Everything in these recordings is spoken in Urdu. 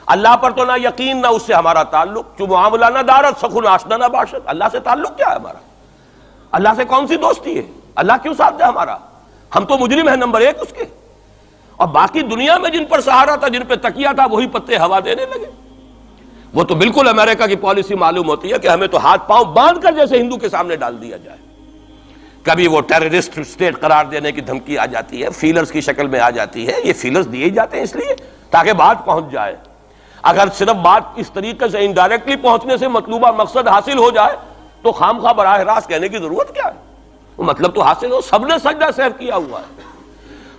اللہ پر تو نہ یقین نہ اس سے ہمارا تعلق، جو معاملہ نہ دارت سخن آشنا نہ باشد۔ اللہ سے تعلق کیا ہے ہمارا؟ اللہ سے کون سی دوستی ہے؟ اللہ کیوں ساتھ دے ہمارا؟ ہم تو مجرم ہیں نمبر 1 اس کے، اور باقی دنیا میں جن پر سہارا تھا، جن پہ تکیہ تھا، وہی پتے ہوا دینے لگے۔ وہ تو بالکل امریکہ کی پالیسی معلوم ہوتی ہے کہ ہمیں تو ہاتھ پاؤں باندھ کر جیسے ہندو کے سامنے ڈال دیا جائے۔ کبھی وہ ٹیررسٹ اسٹیٹ قرار دینے کی دھمکی آ جاتی ہے، فیلرز کی شکل میں آ جاتی ہے۔ یہ فیلرز دیے ہی جاتے ہیں اس لیے تاکہ بات پہنچ جائے۔ اگر صرف بات اس طریقے سے انڈائریکٹلی پہنچنے سے مطلوبہ مقصد حاصل ہو جائے تو خام خواہ براہ راست کہنے کی ضرورت کیا ہے؟ وہ مطلب تو حاصل ہو۔ سب نے سجدہ سہو کیا ہوا ہے،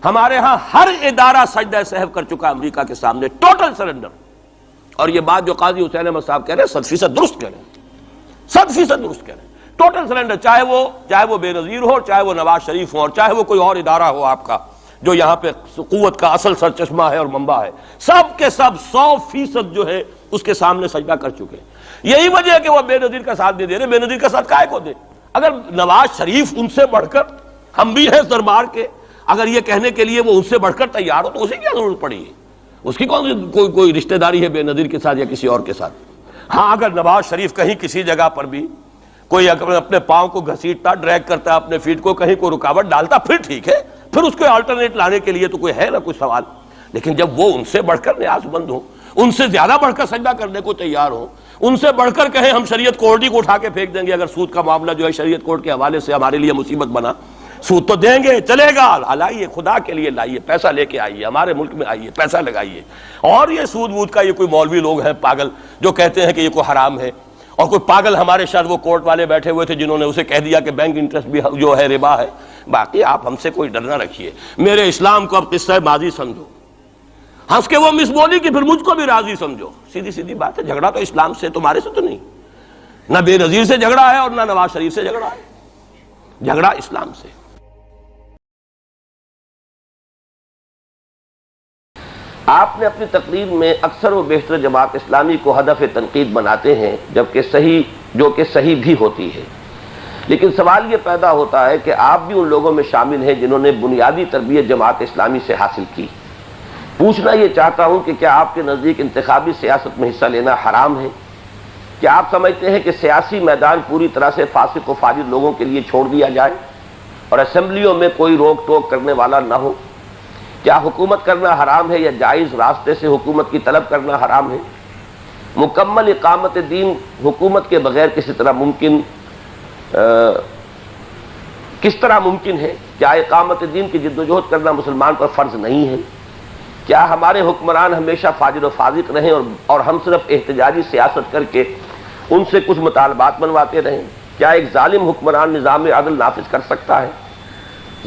ہمارے ہاں ہر ادارہ سجدہ سہو کر چکا امریکہ کے سامنے، ٹوٹل سرنڈر۔ اور یہ بات جو قاضی حسین احمد صاحب کہہ رہے ہیں 100% درست کہہ رہے ہیں، 100% درست کہہ رہے ہیں۔ ٹوٹل سرنڈر، چاہے وہ بے نظیر ہو، چاہے وہ نواز شریف ہو، اور چاہے وہ کوئی اور ادارہ ہو آپ کا جو یہاں پہ قوت کا اصل سرچشمہ ہے اور منبع ہے، سب کے سب 100% جو ہے اس کے سامنے سجدہ کر چکے ہیں۔ یہی وجہ ہے کہ وہ بے نظیر کا ساتھ نہیں دے رہے۔ بے نظیر کا ساتھ کائے کو دے؟ اگر نواز شریف ان سے بڑھ کر، ہم بھی ہیں دربار کے، اگر یہ کہنے کے لیے وہ ان سے بڑھ کر تیار ہو تو اسے کیا ضرورت پڑی ہے؟ اس کی کون سی کوئی رشتہ داری ہے بے نظیر کے ساتھ یا کسی اور کے ساتھ؟ ہاں، اگر نواز شریف کہیں کسی جگہ پر بھی کوئی اپنے پاؤں کو گھسیٹتا، ڈریگ کرتا، اپنے فیٹ کو کہیں کوئی رکاوٹ ڈالتا، پھر ٹھیک ہے، پھر اس کو آلٹرنیٹ لانے کے لیے تو کوئی ہے نہ کوئی سوال۔ لیکن جب وہ ان سے بڑھ کر نیاز مند ہوں، ان سے زیادہ بڑھ کر سجدہ کرنے کو تیار ہوں، ان سے بڑھ کر کہیں ہم شریعت کورٹ ہی کو اٹھا کے پھینک دیں گے، اگر سود کا معاملہ جو ہے شریعت کورٹ کے حوالے سے ہمارے لیے مصیبت بنا، سود تو دیں گے، چلے گا، لائیے، خدا کے لیے لائیے، پیسہ لے کے آئیے، ہمارے ملک میں آئیے، پیسہ لگائیے۔ اور یہ سود وود کا یہ کوئی مولوی لوگ ہیں پاگل جو کہتے ہیں کہ یہ کوئی حرام ہے، اور کوئی پاگل ہمارے شاید وہ کورٹ والے بیٹھے ہوئے تھے جنہوں نے اسے کہہ دیا کہ بینک انٹرسٹ بھی جو ہے ربا ہے۔ باقی آپ ہم سے کوئی ڈر نہ رکھیے، میرے اسلام کو اب قصہ ماضی سمجھو، ہنس کے وہ مس بولی کہ پھر مجھ کو بھی راضی سمجھو۔ سیدھی سیدھی بات ہے، جھگڑا تو اسلام سے تمہارے سے تو نہیں، نہ بے نظیر سے جھگڑا ہے اور نہ نواز شریف سے جھگڑا ہے، جھگڑا اسلام سے۔ آپ نے اپنی تقریر میں اکثر و بیشتر جماعت اسلامی کو ہدف تنقید بناتے ہیں، جبکہ جو کہ صحیح بھی ہوتی ہے، لیکن سوال یہ پیدا ہوتا ہے کہ آپ بھی ان لوگوں میں شامل ہیں جنہوں نے بنیادی تربیت جماعت اسلامی سے حاصل کی۔ پوچھنا یہ چاہتا ہوں کہ کیا آپ کے نزدیک انتخابی سیاست میں حصہ لینا حرام ہے؟ کیا آپ سمجھتے ہیں کہ سیاسی میدان پوری طرح سے فاسق و فاجر لوگوں کے لیے چھوڑ دیا جائے اور اسمبلیوں میں کوئی روک ٹوک کرنے والا نہ ہو؟ کیا حکومت کرنا حرام ہے یا جائز راستے سے حکومت کی طلب کرنا حرام ہے؟ مکمل اقامت دین حکومت کے بغیر کس طرح ممکن ہے؟ کیا اقامت دین کی جد و جہد کرنا مسلمان پر فرض نہیں ہے؟ کیا ہمارے حکمران ہمیشہ فاجر و فاسق رہیں اور ہم صرف احتجاجی سیاست کر کے ان سے کچھ مطالبات منواتے رہیں؟ کیا ایک ظالم حکمران نظام عدل نافذ کر سکتا ہے؟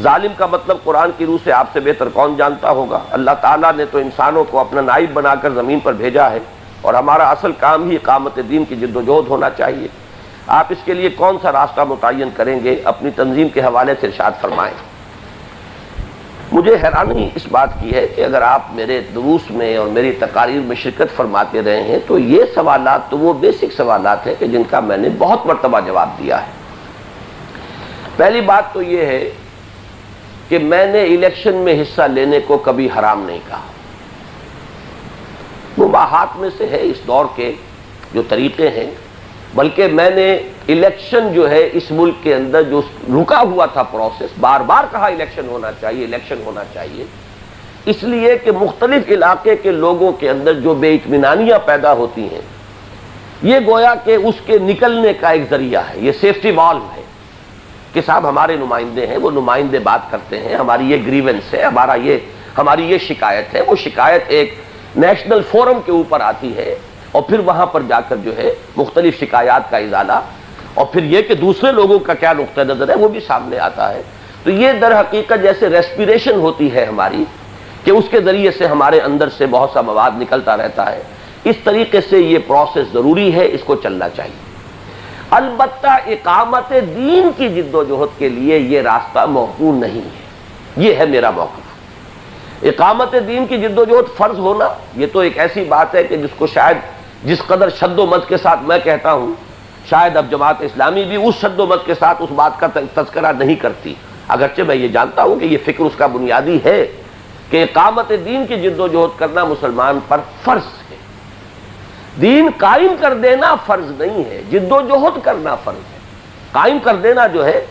ظالم کا مطلب قرآن کی روح سے آپ سے بہتر کون جانتا ہوگا؟ اللہ تعالیٰ نے تو انسانوں کو اپنا نائب بنا کر زمین پر بھیجا ہے، اور ہمارا اصل کام ہی اقامت دین کی جد و جہد ہونا چاہیے۔ آپ اس کے لیے کون سا راستہ متعین کریں گے؟ اپنی تنظیم کے حوالے سے ارشاد فرمائیں۔ مجھے حیرانی اس بات کی ہے کہ اگر آپ میرے دروس میں اور میری تقاریر میں شرکت فرماتے رہے ہیں تو یہ سوالات تو وہ بیسک سوالات ہیں کہ جن کا میں نے بہت مرتبہ جواب دیا ہے۔ پہلی بات تو یہ ہے کہ میں نے الیکشن میں حصہ لینے کو کبھی حرام نہیں کہا۔ مباحات میں سے ہے اس دور کے جو طریقے ہیں، بلکہ میں نے الیکشن جو ہے اس ملک کے اندر جو رکا ہوا تھا پروسیس، بار بار کہا الیکشن ہونا چاہیے، الیکشن ہونا چاہیے، اس لیے کہ مختلف علاقے کے لوگوں کے اندر جو بے اطمینانیاں پیدا ہوتی ہیں، یہ گویا کہ اس کے نکلنے کا ایک ذریعہ ہے، یہ سیفٹی والو ہے کہ صاحب ہمارے نمائندے ہیں، وہ نمائندے بات کرتے ہیں، ہماری یہ گریونس ہے، ہماری یہ شکایت ہے، وہ شکایت ایک نیشنل فورم کے اوپر آتی ہے، اور پھر وہاں پر جا کر جو ہے مختلف شکایات کا ازالہ، اور پھر یہ کہ دوسرے لوگوں کا کیا نقطہ نظر ہے وہ بھی سامنے آتا ہے۔ تو یہ در حقیقت جیسے ریسپیریشن ہوتی ہے ہماری، کہ اس کے ذریعے سے ہمارے اندر سے بہت سا مواد نکلتا رہتا ہے، اس طریقے سے یہ پروسیس ضروری ہے، اس کو چلنا چاہیے۔ البتہ اقامت دین کی جد و جہد کے لیے یہ راستہ موقوف نہیں ہے، یہ ہے میرا موقف۔ اقامت دین کی جد و جہد فرض ہونا یہ تو ایک ایسی بات ہے کہ جس کو شاید جس قدر شد و مد کے ساتھ میں کہتا ہوں، شاید اب جماعت اسلامی بھی اس شد و مد کے ساتھ اس بات کا تذکرہ نہیں کرتی، اگرچہ میں یہ جانتا ہوں کہ یہ فکر اس کا بنیادی ہے کہ اقامت دین کی جد و جہد کرنا مسلمان پر فرض ہے، دین قائم کر دینا فرض نہیں ہے، جد و جہد کرنا فرض ہے۔ قائم کر دینا جو ہے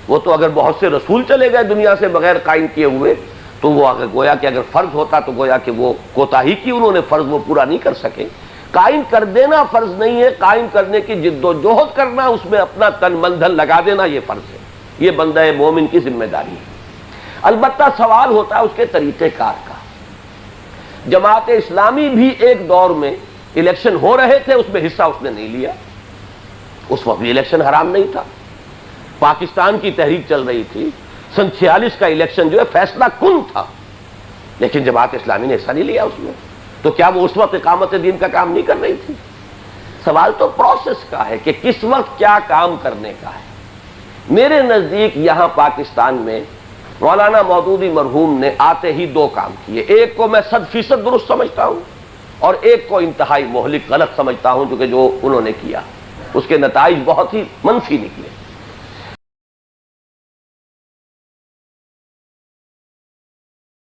وہ تو اگر بہت سے رسول چلے گئے دنیا سے بغیر قائم کیے ہوئے تو وہ اگر گویا کہ اگر فرض ہوتا تو گویا کہ وہ کوتاہی کی انہوں نے، فرض وہ پورا نہیں کر سکے۔ قائم کر دینا فرض نہیں ہے، قائم کرنے کی جد و جہد کرنا، اس میں اپنا تن من دھن لگا دینا یہ فرض ہے، یہ بندہ مومن کی ذمہ داری ہے۔ البتہ سوال ہوتا ہے اس کے طریقہ کار کا۔ جماعت اسلامی بھی ایک دور میں الیکشن ہو رہے تھے، اس میں حصہ اس نے نہیں لیا، اس وقت بھی الیکشن حرام نہیں تھا، پاکستان کی تحریک چل رہی تھی، سن 46 کا الیکشن جو ہے فیصلہ کن تھا، لیکن جماعت اسلامی نے حصہ نہیں لیا اس میں، تو کیا وہ اس وقت اقامت دین کا کام نہیں کر رہی تھی؟ سوال تو پروسیس کا ہے کہ کس وقت کیا کام کرنے کا ہے۔ میرے نزدیک یہاں پاکستان میں مولانا مودودی مرحوم نے آتے ہی دو کام کیے، ایک کو میں 100% درست سمجھتا ہوں اور ایک کو انتہائی مہلک غلط سمجھتا ہوں، جو انہوں نے کیا اس کے نتائج بہت ہی منفی نکلے۔